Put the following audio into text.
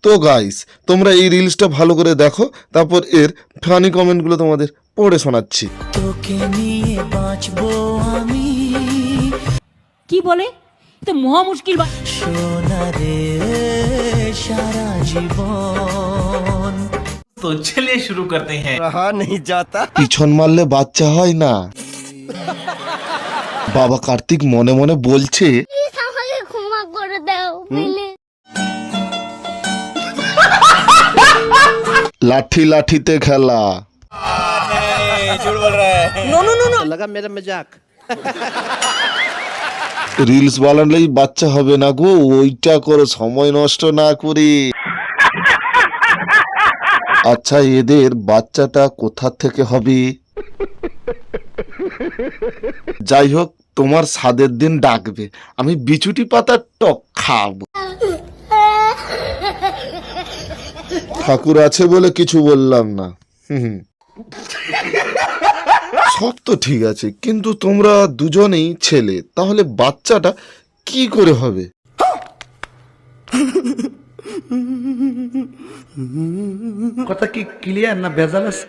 তো গাইস, তোমরা এই রিলসটা ভালো করে দেখো, তারপর এর ফানি কমেন্টগুলো তোমাদের পড়ে শোনাচ্ছি। তোকে নিয়ে বাঁচবো আমি কি বলে তো মহা মুশকিল সোনা রে সারা জীবন। तो चलिए शुरू करते हैं। रहा नहीं जाता। পিছন মারলে বাচ্চা হয় না। বাবা কার্তিক মনে মনে বলছে, আমাকে ক্ষমা করে দাও প্লিজ। লাঠি লাঠিতে খেলা। लगा मेरा मजाक। রিলস বানালেই বাচ্চা হবে না গো, ওইটা করো, সময় নষ্ট না করে। আচ্ছা, এদের বাচ্চাটা কোথা থেকে হবে? যাই হোক, তোমার স্বাদের দিন ডাকবে, আমি বিচুটি পাতার টক খাবো। ঠাকুর আছে বলে কিছু বললাম না। সব তো ঠিক আছে, কিন্তু তোমরা দুজনেই ছেলে, তাহলে বাচ্চাটা কি করে হবে? কথা কি ক্লিয়ার না ভেজাল আছে?